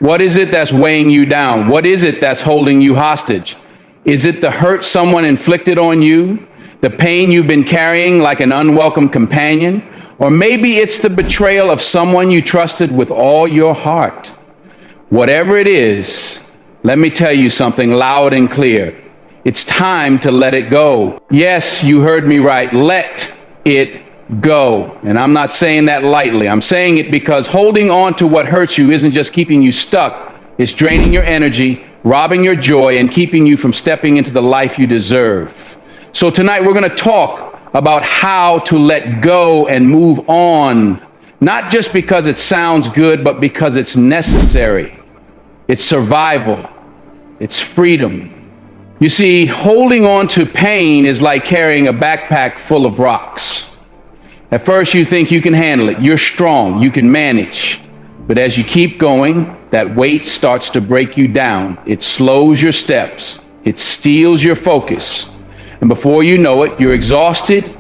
What is it that's weighing you down? What is it that's holding you hostage? Is it the hurt someone inflicted on you? The pain you've been carrying like an unwelcome companion? Or maybe it's the betrayal of someone you trusted with all your heart. Whatever it is, let me tell you something loud and clear. It's time to let it go. Yes, you heard me right. Let it go. And I'm not saying that lightly. I'm saying it because holding on to what hurts you isn't just keeping you stuck. It's draining your energy, robbing your joy, and keeping you from stepping into the life you deserve. So tonight we're going to talk about how to let go and move on, not just because it sounds good, but because it's necessary. It's survival. It's freedom. You see, holding on to pain is like carrying a backpack full of rocks. At first you think you can handle it. You're strong. You can manage. But as you keep going, that weight starts to break you down. It slows your steps. It steals your focus. And before you know it, you're exhausted,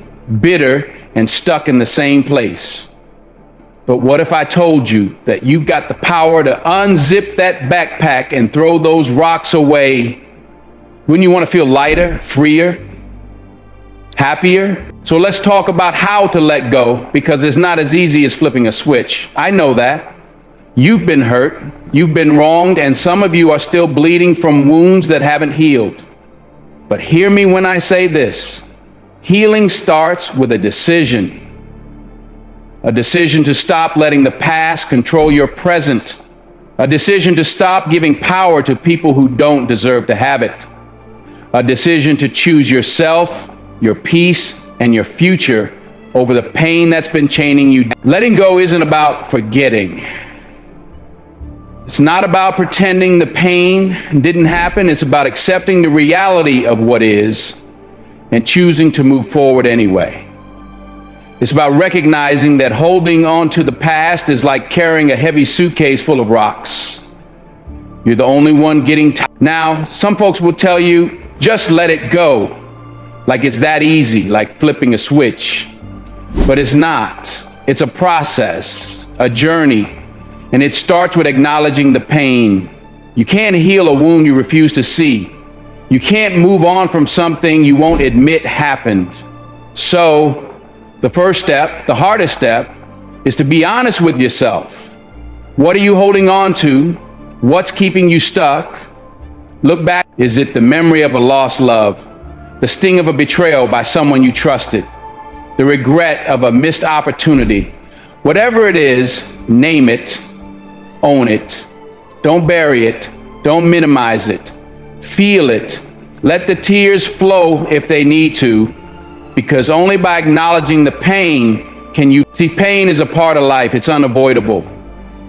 bitter, and stuck in the same place. But what if I told you that you've got the power to unzip that backpack and throw those rocks away? Wouldn't you want to feel lighter, freer, happier? So let's talk about how to let go, because it's not as easy as flipping a switch. I know that. You've been hurt, you've been wronged, and some of you are still bleeding from wounds that haven't healed. But hear me when I say this. Healing starts with a decision. A decision to stop letting the past control your present. A decision to stop giving power to people who don't deserve to have it. A decision to choose yourself, your peace, and your future over the pain that's been chaining you. Letting go isn't about forgetting. It's not about pretending the pain didn't happen. It's about accepting the reality of what is and choosing to move forward anyway. It's about recognizing that holding on to the past is like carrying a heavy suitcase full of rocks. You're the only one getting tired. Now, some folks will tell you, just let it go. Like it's that easy, like flipping a switch. But it's not. It's a process, a journey. And it starts with acknowledging the pain. You can't heal a wound you refuse to see. You can't move on from something you won't admit happened. So, the first step, the hardest step, is to be honest with yourself. What are you holding on to? What's keeping you stuck? Look back. Is it the memory of a lost love? The sting of a betrayal by someone you trusted? The regret of a missed opportunity? Whatever it is, name it, own it. Don't bury it. Don't minimize it. Feel it. Let the tears flow if they need to. Because only by acknowledging the pain can you see. Pain is a part of life. It's unavoidable.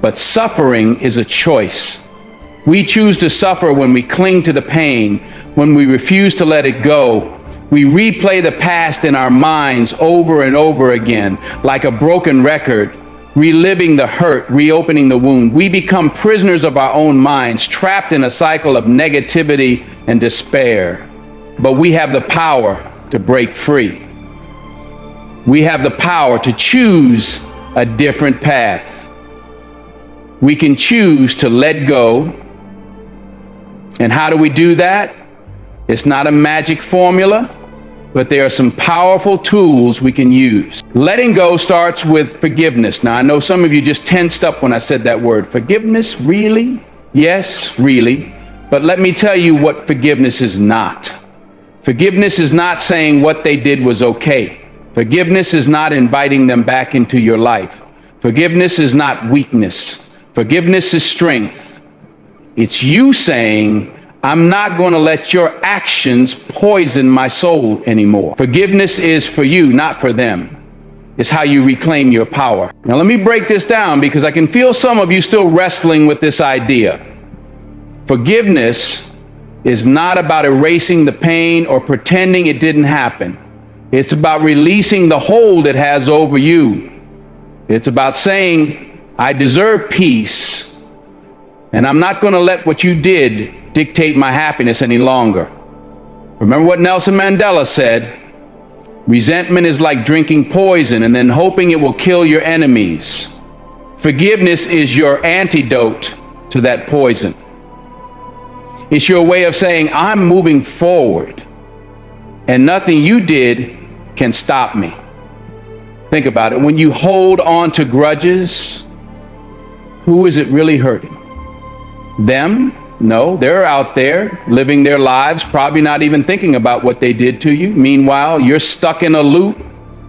But suffering is a choice. We choose to suffer when we cling to the pain, when we refuse to let it go. We replay the past in our minds over and over again, like a broken record, reliving the hurt, reopening the wound. We become prisoners of our own minds, trapped in a cycle of negativity and despair. But we have the power to break free. We have the power to choose a different path. We can choose to let go. And how do we do that? It's not a magic formula, but there are some powerful tools we can use. Letting go starts with forgiveness. Now, I know some of you just tensed up when I said that word. Forgiveness, really? Yes, really. But let me tell you what forgiveness is not. Forgiveness is not saying what they did was okay. Forgiveness is not inviting them back into your life. Forgiveness is not weakness. Forgiveness is strength. It's you saying, I'm not going to let your actions poison my soul anymore. Forgiveness is for you, not for them. It's how you reclaim your power. Now let me break this down, because I can feel some of you still wrestling with this idea. Forgiveness is not about erasing the pain or pretending it didn't happen. It's about releasing the hold it has over you. It's about saying, I deserve peace, and I'm not going to let what you did dictate my happiness any longer. Remember what Nelson Mandela said? Resentment is like drinking poison and then hoping it will kill your enemies. Forgiveness is your antidote to that poison. It's your way of saying, I'm moving forward, and nothing you did can stop me. Think about it. When you hold on to grudges, who is it really hurting? Them? No, they're out there living their lives, probably not even thinking about what they did to you. Meanwhile, you're stuck in a loop,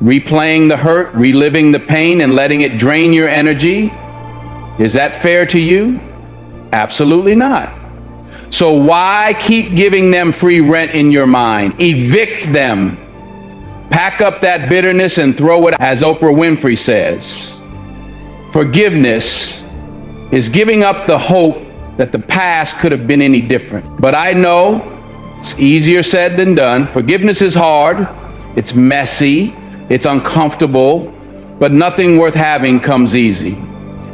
replaying the hurt, reliving the pain, and letting it drain your energy. Is that fair to you? Absolutely not. So why keep giving them free rent in your mind? Evict them. Pack up that bitterness and throw it, as Oprah Winfrey says. Forgiveness is giving up the hope that the past could have been any different. But I know it's easier said than done. Forgiveness is hard, it's messy, it's uncomfortable, but nothing worth having comes easy.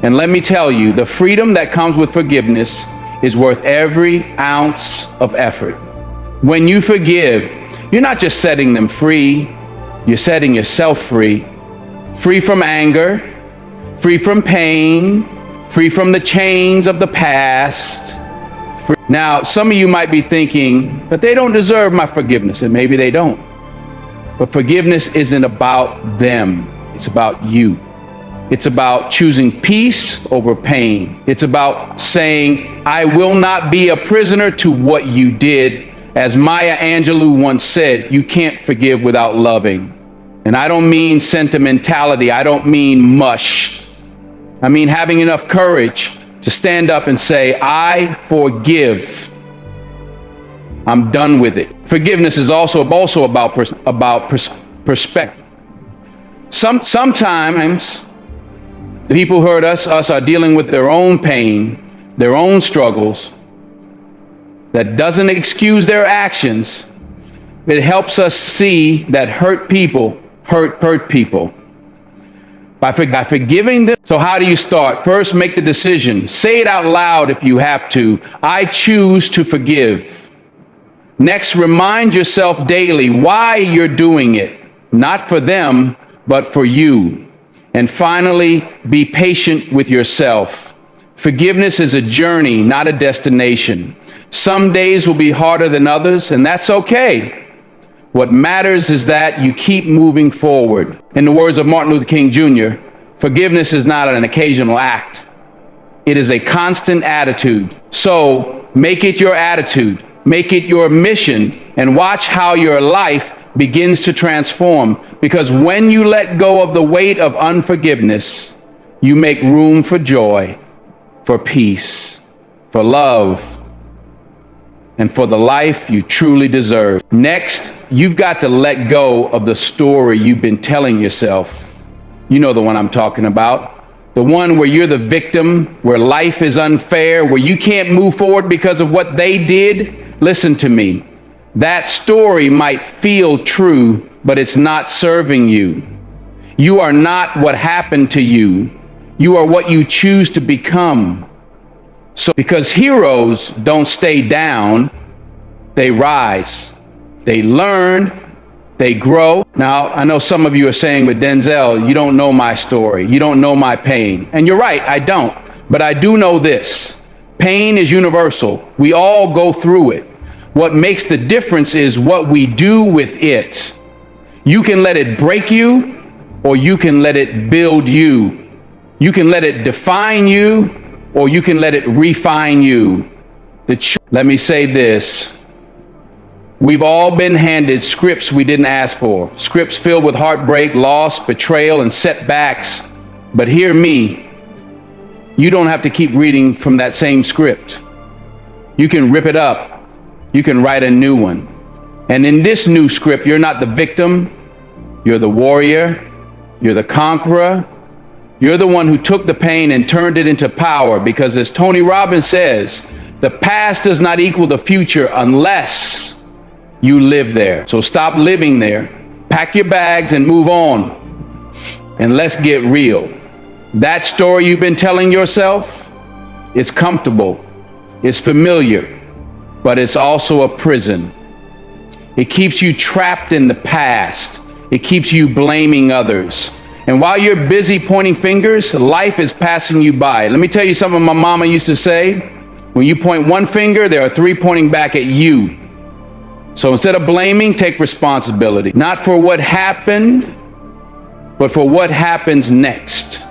And let me tell you, the freedom that comes with forgiveness is worth every ounce of effort. When you forgive, you're not just setting them free, you're setting yourself free. Free from anger, free from pain, free from the chains of the past. Now, some of you might be thinking, but they don't deserve my forgiveness, and maybe they don't. But forgiveness isn't about them, it's about you. It's about choosing peace over pain. It's about saying, I will not be a prisoner to what you did. As Maya Angelou once said, you can't forgive without loving. And I don't mean sentimentality, I don't mean mush. I mean having enough courage to stand up and say, I forgive. I'm done with it. Forgiveness is also about perspective. Sometimes the people who hurt us are dealing with their own pain, their own struggles. That doesn't excuse their actions. It helps us see that hurt people hurt people. By forgiving them. So how do you start? First, make the decision. Say it out loud if you have to. I choose to forgive. Next, remind yourself daily why you're doing it. Not for them, but for you. And finally, be patient with yourself. Forgiveness is a journey, not a destination. Some days will be harder than others, and that's okay. What matters is that you keep moving forward. In the words of Martin Luther King Jr., forgiveness is not an occasional act. It is a constant attitude. So make it your attitude, make it your mission, and watch how your life begins to transform. Because when you let go of the weight of unforgiveness, you make room for joy, for peace, for love, and for the life you truly deserve. Next, you've got to let go of the story you've been telling yourself. You know the one I'm talking about. The one where you're the victim, where life is unfair, where you can't move forward because of what they did. Listen to me. That story might feel true, but it's not serving you. You are not what happened to you. You are what you choose to become. So, because heroes don't stay down, they rise, they learn, they grow. Now, I know some of you are saying, but Denzel, you don't know my story. You don't know my pain. And you're right, I don't. But I do know this. Pain is universal. We all go through it. What makes the difference is what we do with it. You can let it break you, or you can let it build you. You can let it define you, or you can let it refine you. Let me say this. We've all been handed scripts we didn't ask for. Scripts filled with heartbreak, loss, betrayal, and setbacks. But hear me. You don't have to keep reading from that same script. You can rip it up. You can write a new one. And in this new script, you're not the victim. You're the warrior. You're the conqueror. You're the one who took the pain and turned it into power, because as Tony Robbins says, the past does not equal the future unless you live there. So stop living there. Pack your bags and move on. And let's get real. That story you've been telling yourself is comfortable, it's familiar, but it's also a prison. It keeps you trapped in the past. It keeps you blaming others. And while you're busy pointing fingers, life is passing you by. Let me tell you something my mama used to say. When you point one finger, there are three pointing back at you. So instead of blaming, take responsibility. Not for what happened, but for what happens next.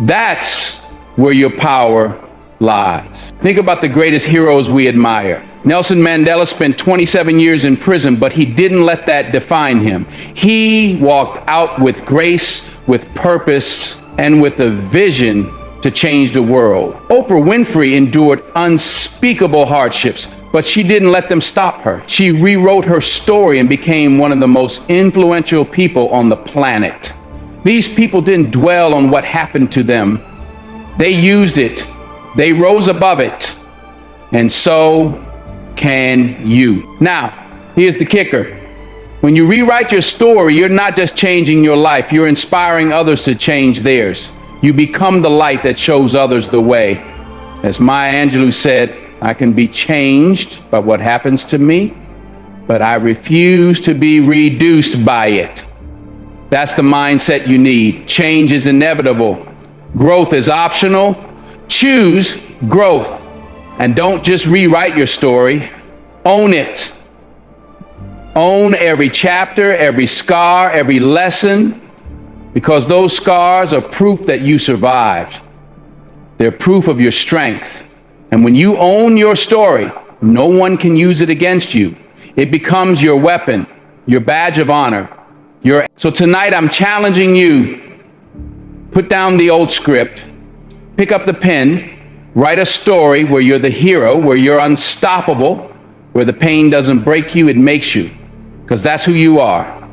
That's where your power lies. Think about the greatest heroes we admire. Nelson Mandela spent 27 years in prison, but he didn't let that define him. He walked out with grace, with purpose, and with a vision to change the world. Oprah Winfrey endured unspeakable hardships, but she didn't let them stop her. She rewrote her story and became one of the most influential people on the planet. These people didn't dwell on what happened to them. They used it. They rose above it. And so can you. Now, here's the kicker. When you rewrite your story, you're not just changing your life, you're inspiring others to change theirs. You become the light that shows others the way. As Maya Angelou said, I can be changed by what happens to me, but I refuse to be reduced by it. That's the mindset you need. Change is inevitable. Growth is optional. Choose growth. And don't just rewrite your story, own it. Own every chapter, every scar, every lesson, because those scars are proof that you survived. They're proof of your strength. And when you own your story, no one can use it against you. It becomes your weapon, your badge of honor. So tonight I'm challenging you, put down the old script, pick up the pen, write a story where you're the hero, where you're unstoppable, where the pain doesn't break you, it makes you, because that's who you are.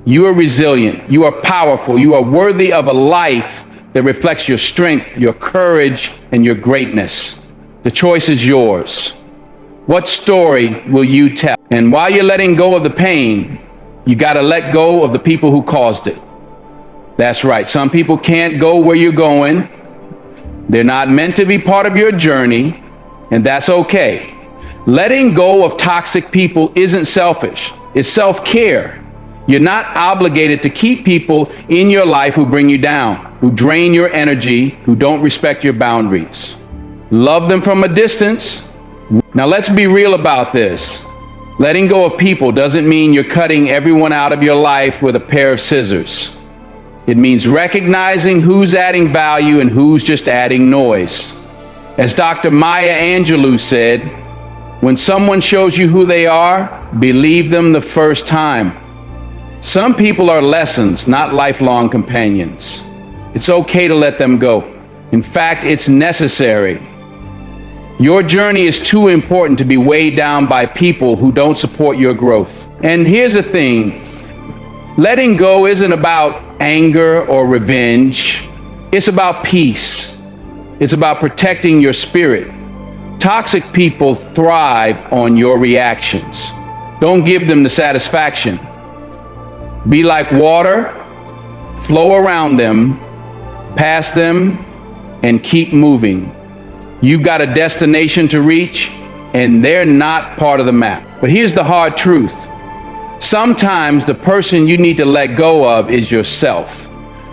You are resilient, you are powerful, you are worthy of a life that reflects your strength, your courage, and your greatness. The choice is yours. What story will you tell? And while you're letting go of the pain, you got to let go of the people who caused it. That's right. Some people can't go where you're going. They're not meant to be part of your journey, and that's okay. Letting go of toxic people isn't selfish. It's self-care. You're not obligated to keep people in your life who bring you down, who drain your energy, who don't respect your boundaries. Love them from a distance. Now let's be real about this. Letting go of people doesn't mean you're cutting everyone out of your life with a pair of scissors. It means recognizing who's adding value and who's just adding noise. As Dr. Maya Angelou said, when someone shows you who they are, believe them the first time. Some people are lessons, not lifelong companions. It's okay to let them go. In fact, it's necessary. Your journey is too important to be weighed down by people who don't support your growth. And here's the thing, letting go isn't about anger or revenge. It's about peace. It's about protecting your spirit. Toxic people thrive on your reactions. Don't give them the satisfaction. Be like water, flow around them, pass them, and keep moving. You've got a destination to reach, and they're not part of the map. But here's the hard truth. Sometimes the person you need to let go of is yourself.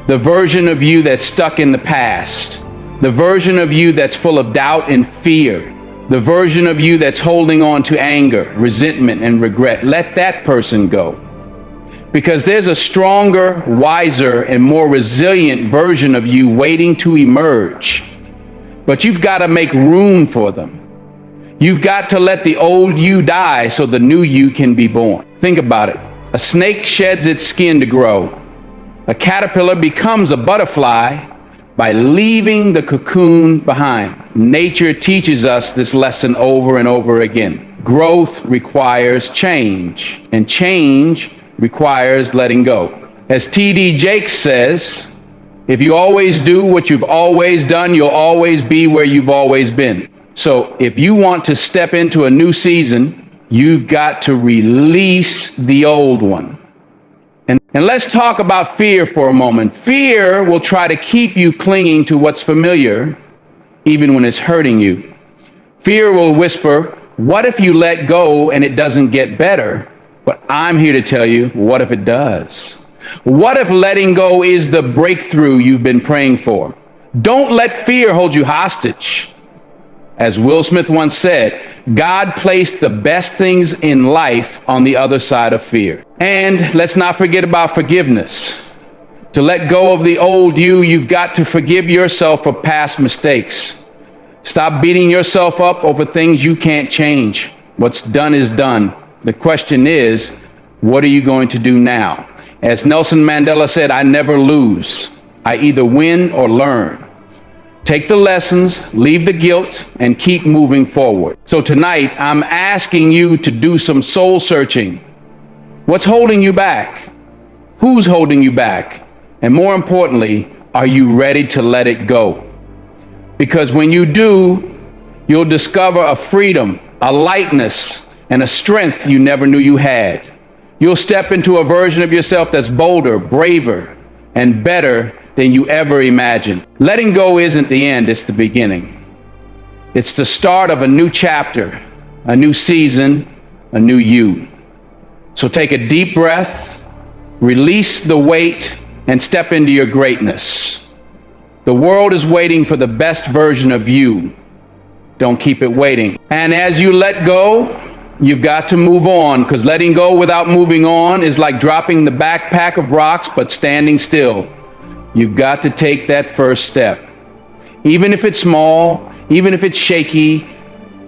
The version of you that's stuck in the past. The version of you that's full of doubt and fear. The version of you that's holding on to anger, resentment, and regret. Let that person go. Because there's a stronger, wiser, and more resilient version of you waiting to emerge. But you've got to make room for them. You've got to let the old you die so the new you can be born. Think about it. A snake sheds its skin to grow. A caterpillar becomes a butterfly by leaving the cocoon behind. Nature teaches us this lesson over and over again. Growth requires change, and change requires letting go. As T.D. Jakes says, if you always do what you've always done, you'll always be where you've always been. So if you want to step into a new season, you've got to release the old one. And let's talk about fear for a moment. Fear will try to keep you clinging to what's familiar, even when it's hurting you. Fear will whisper, what if you let go and it doesn't get better? But I'm here to tell you, what if it does? What if letting go is the breakthrough you've been praying for? Don't let fear hold you hostage. As Will Smith once said, God placed the best things in life on the other side of fear. And let's not forget about forgiveness. To let go of the old you, you've got to forgive yourself for past mistakes. Stop beating yourself up over things you can't change. What's done is done. The question is, what are you going to do now? As Nelson Mandela said, I never lose. I either win or learn. Take the lessons, leave the guilt, and keep moving forward. So tonight, I'm asking you to do some soul searching. What's holding you back? Who's holding you back? And more importantly, are you ready to let it go? Because when you do, you'll discover a freedom, a lightness, and a strength you never knew you had. You'll step into a version of yourself that's bolder, braver, and better than you ever imagined. Letting go isn't the end, it's the beginning. It's the start of a new chapter, a new season, a new you. So take a deep breath, release the weight, and step into your greatness. The world is waiting for the best version of you. Don't keep it waiting. And as you let go, you've got to move on, because letting go without moving on is like dropping the backpack of rocks but standing still. You've got to take that first step. Even if it's small, even if it's shaky,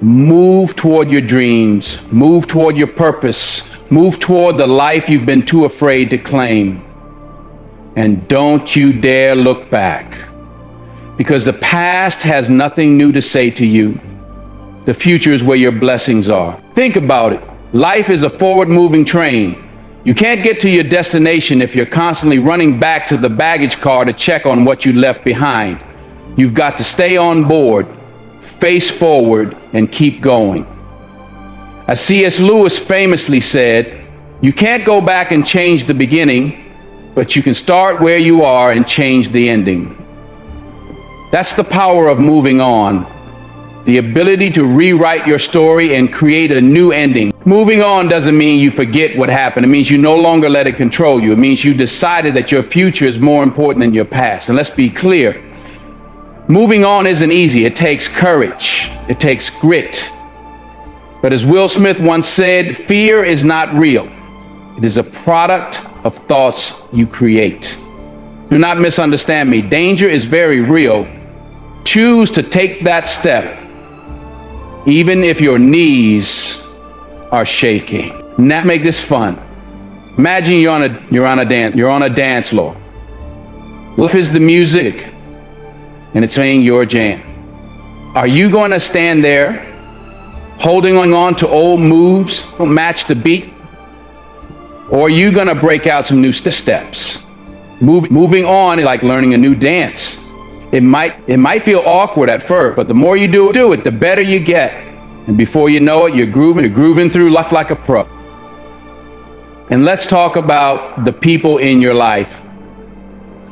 move toward your dreams, move toward your purpose, move toward the life you've been too afraid to claim. And don't you dare look back, because the past has nothing new to say to you. The future is where your blessings are. Think about it. Life is a forward-moving train. You can't get to your destination if you're constantly running back to the baggage car to check on what you left behind. You've got to stay on board, face forward, and keep going. As C.S. Lewis famously said, you can't go back and change the beginning, but you can start where you are and change the ending. That's the power of moving on. The ability to rewrite your story and create a new ending. Moving on doesn't mean you forget what happened. It means you no longer let it control you. It means you decided that your future is more important than your past. And let's be clear, moving on isn't easy. It takes courage. It takes grit. But as Will Smith once said, fear is not real. It is a product of thoughts you create. Do not misunderstand me. Danger is very real. Choose to take that step, even if your knees are shaking. Now make this fun. Imagine you're on a dance floor. What is the music? And it's playing your jam. Are you going to stand there holding on to old moves that don't match the beat? Or are you going to break out some new steps? Moving on is like learning a new dance. It might feel awkward at first, but the more you do it, the better you get. And before you know it, you're grooving through life like a pro. And let's talk about the people in your life.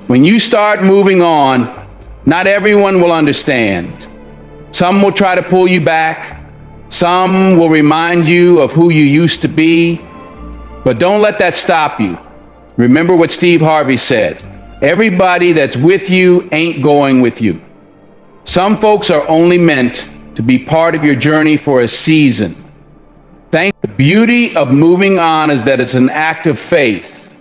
When you start moving on, not everyone will understand. Some will try to pull you back. Some will remind you of who you used to be. But don't let that stop you. Remember what Steve Harvey said. Everybody that's with you ain't going with you. Some folks are only meant to be part of your journey for a season. The beauty of moving on is that it's an act of faith.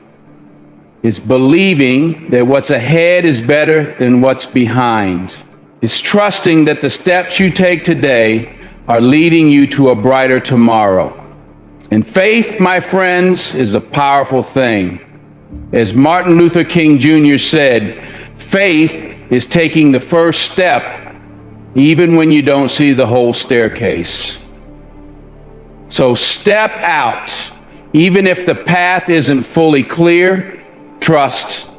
It's believing that what's ahead is better than what's behind. It's trusting that the steps you take today are leading you to a brighter tomorrow. And faith, my friends, is a powerful thing. As Martin Luther King Jr. said, faith is taking the first step, even when you don't see the whole staircase. So step out, even if the path isn't fully clear. Trust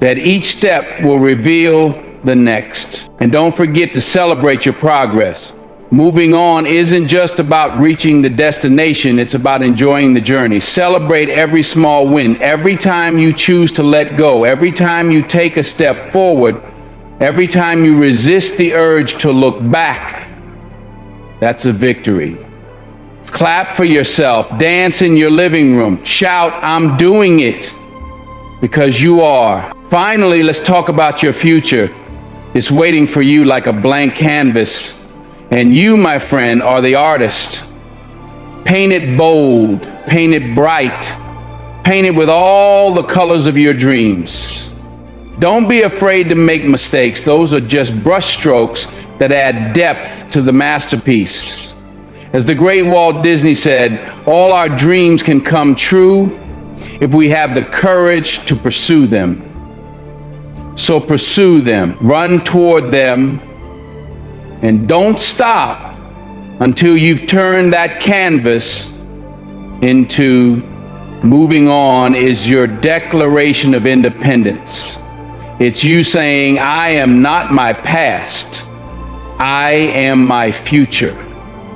that each step will reveal the next. And don't forget to celebrate your progress. Moving on isn't just about reaching the destination, it's about enjoying the journey. Celebrate every small win. Every time you choose to let go, every time you take a step forward, every time you resist the urge to look back, that's a victory. Clap for yourself, dance in your living room, shout, "I'm doing it." because you are. Finally, let's talk about your future. It's waiting for you like a blank canvas. And you, my friend, are the artist. Paint it bold, paint it bright, paint it with all the colors of your dreams. Don't be afraid to make mistakes. Those are just brush strokes that add depth to the masterpiece. As the great Walt Disney said, all our dreams can come true if we have the courage to pursue them. So pursue them, run toward them, and don't stop until you've turned that canvas into moving on. Is your declaration of independence. It's you saying, I am not my past, I am my future.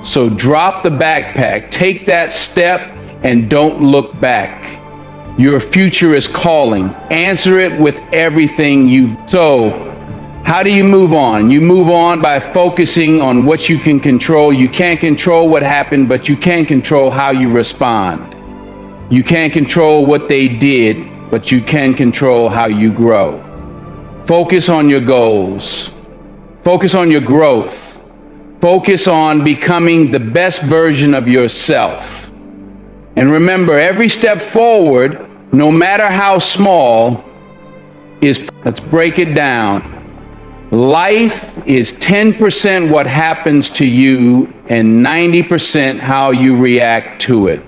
So drop the backpack, take that step, and don't look back. Your future is calling. Answer it with everything So how do you move on? You move on by focusing on what you can control. You can't control what happened, but you can control how you respond. You can't control what they did, but you can control how you grow. Focus on your goals. Focus on your growth. Focus on becoming the best version of yourself. And remember, every step forward, no matter how small, let's break it down. Life is 10% what happens to you and 90% how you react to it.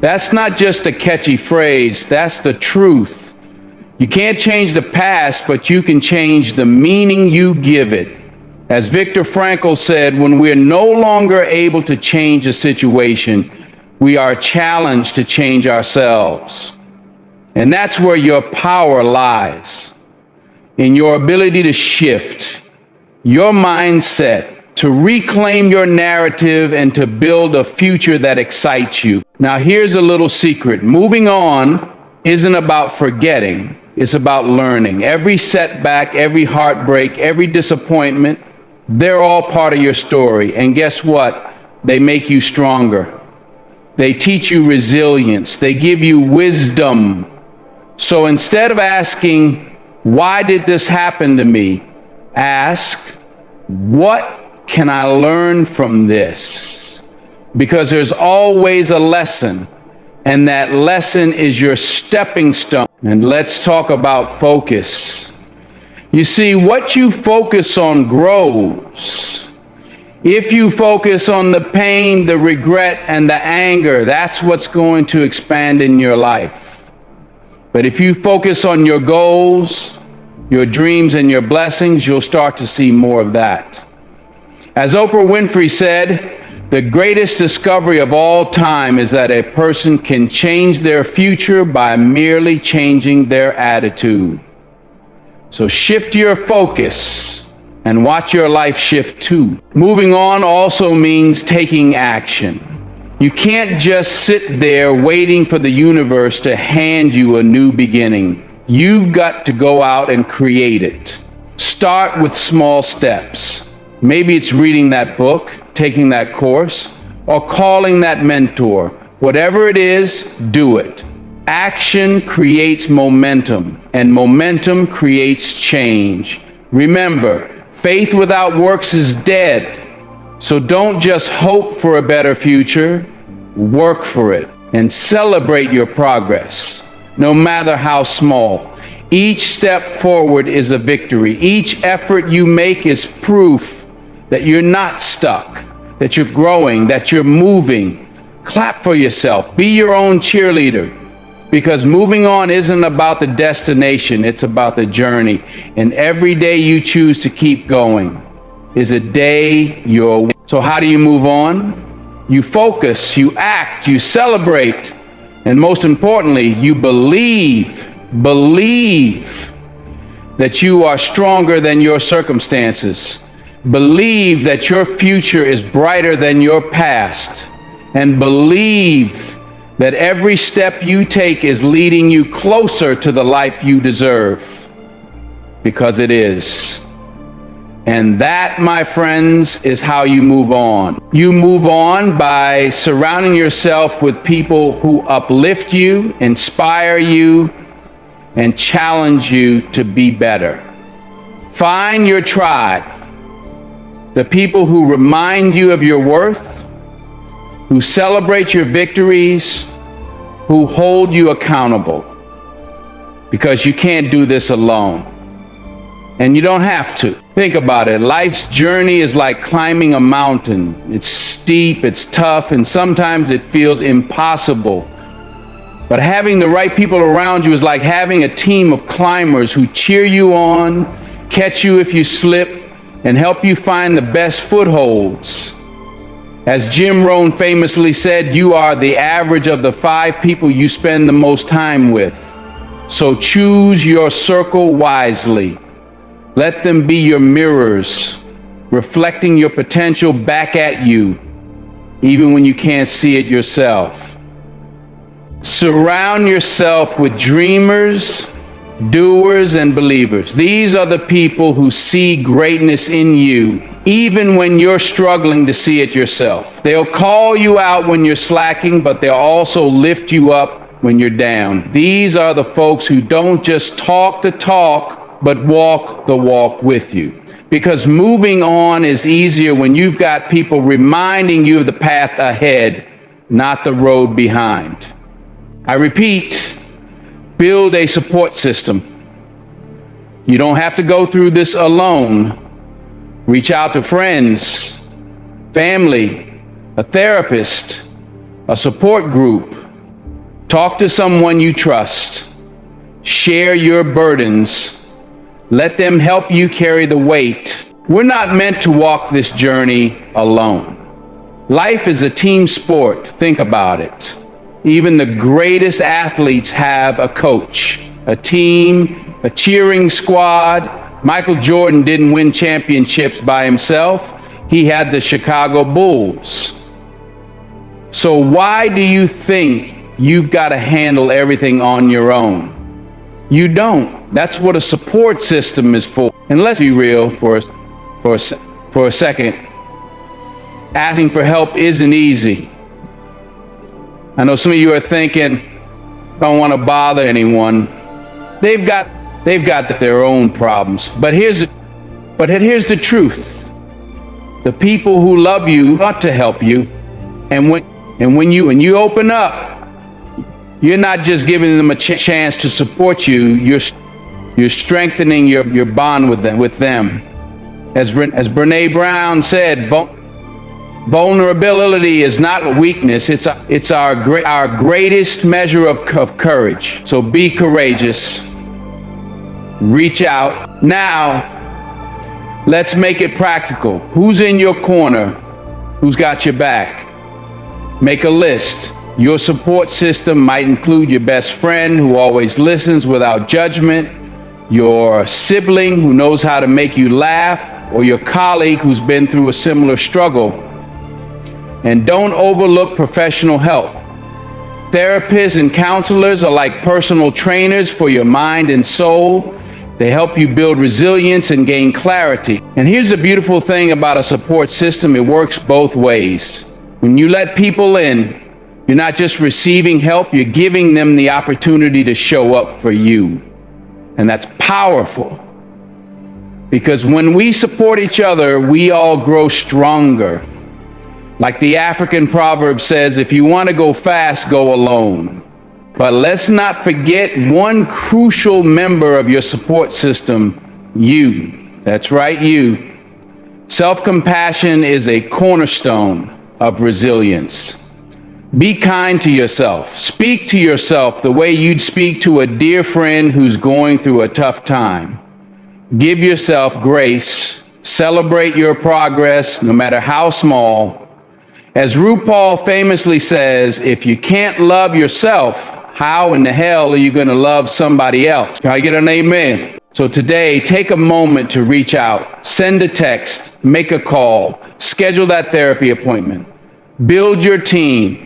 That's not just a catchy phrase, that's the truth. You can't change the past, but you can change the meaning you give it. As Viktor Frankl said, when we're no longer able to change a situation, we are challenged to change ourselves. And that's where your power lies. In your ability to shift your mindset, to reclaim your narrative, and to build a future that excites you. Now, here's a little secret. Moving on isn't about forgetting. It's about learning. Every setback, every heartbreak, every disappointment, they're all part of your story. And guess what? They make you stronger. They teach you resilience. They give you wisdom. So instead of asking, why did this happen to me? Ask, what can I learn from this? Because there's always a lesson, and that lesson is your stepping stone. And let's talk about focus. You see, what you focus on grows. If you focus on the pain, the regret, and the anger, that's what's going to expand in your life. But if you focus on your goals, your dreams, and your blessings, you'll start to see more of that. As Oprah Winfrey said, the greatest discovery of all time is that a person can change their future by merely changing their attitude. So shift your focus and watch your life shift too. Moving on also means taking action. You can't just sit there waiting for the universe to hand you a new beginning. You've got to go out and create it. Start with small steps. Maybe it's reading that book, taking that course, or calling that mentor. Whatever it is, do it. Action creates momentum, and momentum creates change. Remember, faith without works is dead. So don't just hope for a better future, work for it and celebrate your progress, no matter how small. Each step forward is a victory. Each effort you make is proof that you're not stuck, that you're growing, that you're moving. Clap for yourself. Be your own cheerleader, because moving on isn't about the destination, it's about the journey. And every day you choose to keep going is a day you're. So how do you move on? You focus, you act, you celebrate, and most importantly, you believe that you are stronger than your circumstances. Believe that your future is brighter than your past, and believe that every step you take is leading you closer to the life you deserve, because it is. And that, my friends, is how you move on. You move on by surrounding yourself with people who uplift you, inspire you, and challenge you to be better. Find your tribe, the people who remind you of your worth, who celebrate your victories, who hold you accountable, because you can't do this alone. And you don't have to. Think about it. Life's journey is like climbing a mountain. It's steep, it's tough, and sometimes it feels impossible. But having the right people around you is like having a team of climbers who cheer you on, catch you if you slip, and help you find the best footholds. As Jim Rohn famously said, you are the average of the 5 people you spend the most time with. So choose your circle wisely. Let them be your mirrors, reflecting your potential back at you, even when you can't see it yourself. Surround yourself with dreamers, doers, and believers. These are the people who see greatness in you, even when you're struggling to see it yourself. They'll call you out when you're slacking, but they'll also lift you up when you're down. These are the folks who don't just talk the talk, but walk the walk with you. Because moving on is easier when you've got people reminding you of the path ahead, not the road behind. I repeat, build a support system. You don't have to go through this alone. Reach out to friends, family, a therapist, a support group. Talk to someone you trust. Share your burdens. Let them help you carry the weight. We're not meant to walk this journey alone. Life is a team sport. Think about it. Even the greatest athletes have a coach, a team, a cheering squad. Michael Jordan didn't win championships by himself. He had the Chicago Bulls. So why do you think you've got to handle everything on your own? You don't. That's what a support system is for. And let's be real for a second. Asking for help isn't easy. I know some of you are thinking, don't want to bother anyone. They've got their own problems. But here's the truth. The people who love you want to help you. And when you open up, you're not just giving them a chance to support you, you're strengthening your bond with them. As Brené Brown said, vulnerability is not a weakness, it's our greatest measure of courage. So be courageous. Reach out. Now, let's make it practical. Who's in your corner? Who's got your back? Make a list. Your support system might include your best friend who always listens without judgment, your sibling who knows how to make you laugh, or your colleague who's been through a similar struggle. And don't overlook professional help. Therapists and counselors are like personal trainers for your mind and soul. They help you build resilience and gain clarity. And here's the beautiful thing about a support system: it works both ways. When you let people in, you're not just receiving help, you're giving them the opportunity to show up for you. And that's powerful. Because when we support each other, we all grow stronger. Like the African proverb says, if you want to go fast, go alone. But let's not forget one crucial member of your support system, you. That's right, you. Self-compassion is a cornerstone of resilience. Be kind to yourself. Speak to yourself the way you'd speak to a dear friend who's going through a tough time. Give yourself grace. Celebrate your progress, no matter how small. As RuPaul famously says, if you can't love yourself, how in the hell are you going to love somebody else? Can I get an amen? So today, take a moment to reach out. Send a text, make a call, schedule that therapy appointment. Build your team.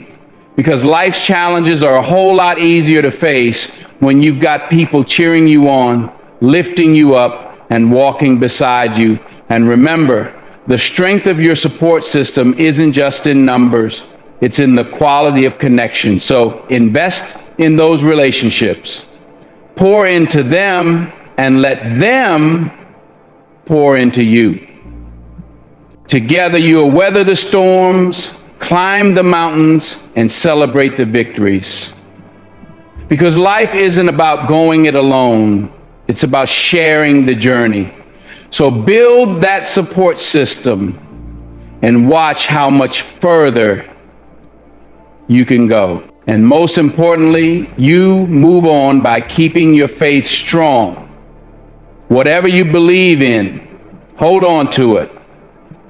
Because life's challenges are a whole lot easier to face when you've got people cheering you on, lifting you up, and walking beside you. And remember, the strength of your support system isn't just in numbers, it's in the quality of connection. So invest in those relationships. Pour into them and let them pour into you. Together you will weather the storms, climb the mountains, and celebrate the victories. Because life isn't about going it alone. It's about sharing the journey. So build that support system and watch how much further you can go. And most importantly, you move on by keeping your faith strong. Whatever you believe in, hold on to it.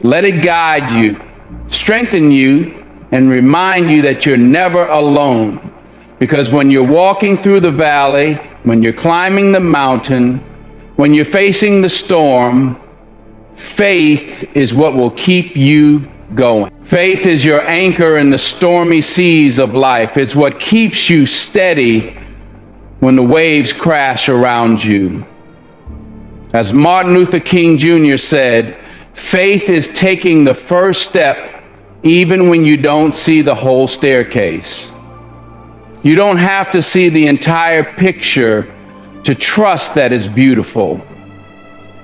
Let it guide you, strengthen you, and remind you that you're never alone. Because when you're walking through the valley, when you're climbing the mountain, when you're facing the storm, faith is what will keep you going. Faith is your anchor in the stormy seas of life. It's what keeps you steady when the waves crash around you. As Martin Luther King Jr. said, faith is taking the first step even when you don't see the whole staircase. You don't have to see the entire picture to trust that it's beautiful.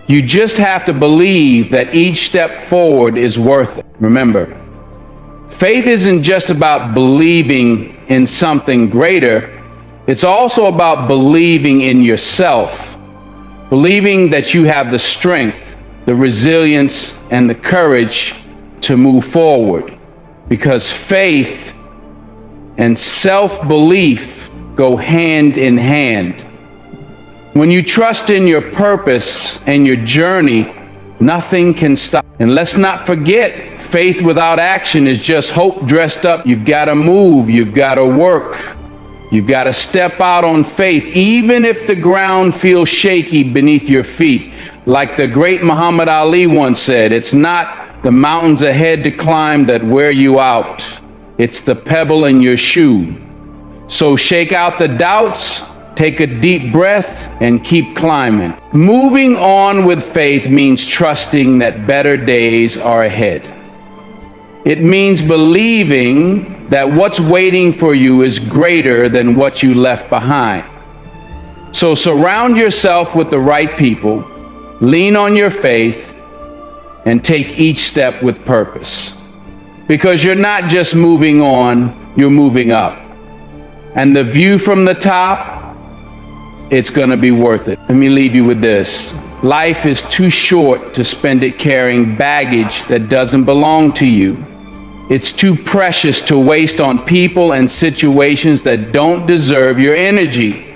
You just have to believe that each step forward is worth it. Remember, faith isn't just about believing in something greater. It's also about believing in yourself, believing that you have the strength, the resilience, and the courage to move forward. Because faith and self-belief go hand in hand. When you trust in your purpose and your journey, nothing can stop. And let's not forget, faith without action is just hope dressed up. You've got to move, you've got to work, you've got to step out on faith, even if the ground feels shaky beneath your feet. Like the great Muhammad Ali once said, it's not the mountains ahead to climb that wear you out. It's the pebble in your shoe. So shake out the doubts, take a deep breath, and keep climbing. Moving on with faith means trusting that better days are ahead. It means believing that what's waiting for you is greater than what you left behind. So surround yourself with the right people, lean on your faith, and take each step with purpose. Because you're not just moving on, you're moving up. And the view from the top, it's going to be worth it. Let me leave you with this. Life is too short to spend it carrying baggage that doesn't belong to you. It's too precious to waste on people and situations that don't deserve your energy.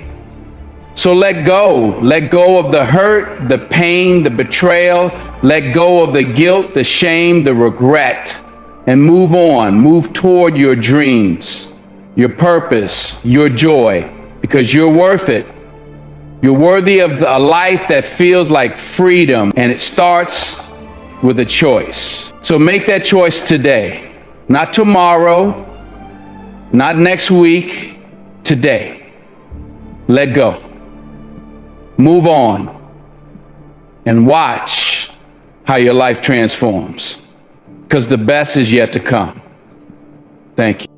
So let go. Let go of the hurt, the pain, the betrayal. Let go of the guilt, the shame, the regret. And move on, move toward your dreams, your purpose, your joy, because you're worth it. You're worthy of a life that feels like freedom, and it starts with a choice. So make that choice today, not tomorrow, not next week, today. Let go. Move on and watch how your life transforms. Because the best is yet to come. Thank you.